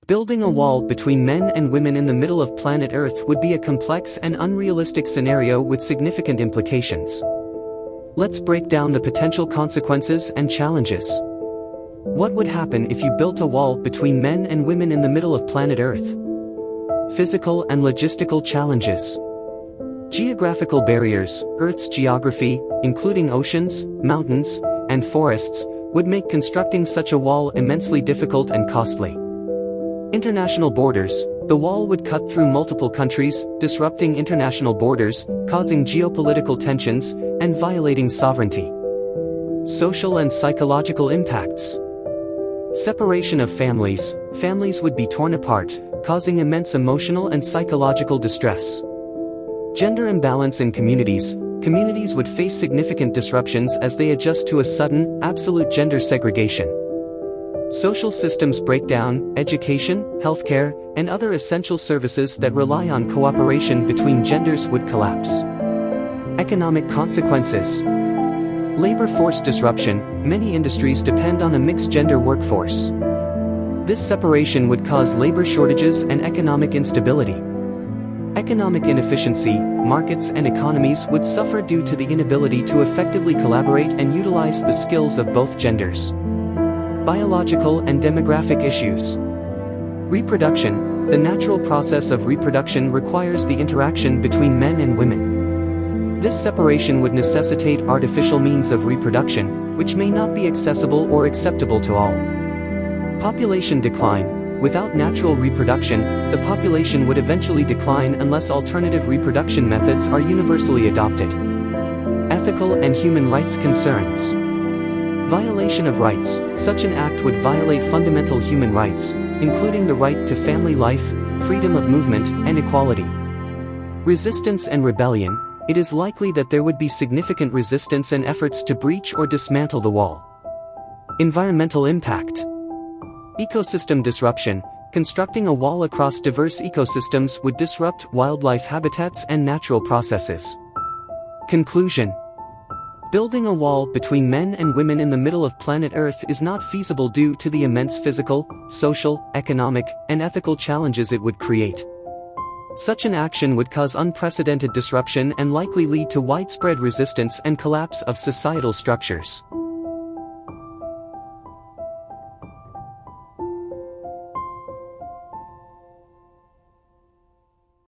Building a wall between men and women in the middle of planet Earth would be a complex and unrealistic scenario with significant implications. Let's break down the potential consequences and challenges. What would happen if you built a wall between men and women in the middle of planet Earth? Physical and logistical challenges. Geographical barriers. Earth's geography, including oceans, mountains, and forests, would make constructing such a wall immensely difficult and costly. International borders. The wall would cut through multiple countries, disrupting international borders, causing geopolitical tensions, and violating sovereignty. Social and psychological impacts. Separation of families. Families would be torn apart, causing immense emotional and psychological distress. Gender imbalance in communities. Communities would face significant disruptions as they adjust to a sudden, absolute gender segregation. Social systems breakdown. Education, healthcare, and other essential services that rely on cooperation between genders would collapse. Economic consequences. Labor force disruption. Many industries depend on a mixed-gender workforce. This separation would cause labor shortages and economic instability. Economic inefficiency. Markets and economies would suffer due to the inability to effectively collaborate and utilize the skills of both genders. Biological and demographic issues. Reproduction. The natural process of reproduction requires the interaction between men and women. This separation would necessitate artificial means of reproduction, which may not be accessible or acceptable to all. Population decline. Without natural reproduction, the population would eventually decline unless alternative reproduction methods are universally adopted. Ethical and human rights concerns. Violation of rights. Such an act would violate fundamental human rights, including the right to family life, freedom of movement, and equality. Resistance and rebellion. It is likely that there would be significant resistance and efforts to breach or dismantle the wall. Environmental impact. Ecosystem disruption. Constructing a wall across diverse ecosystems would disrupt wildlife habitats and natural processes. Conclusion. Building a wall between men and women in the middle of planet Earth is not feasible due to the immense physical, social, economic, and ethical challenges it would create. Such an action would cause unprecedented disruption and likely lead to widespread resistance and collapse of societal structures.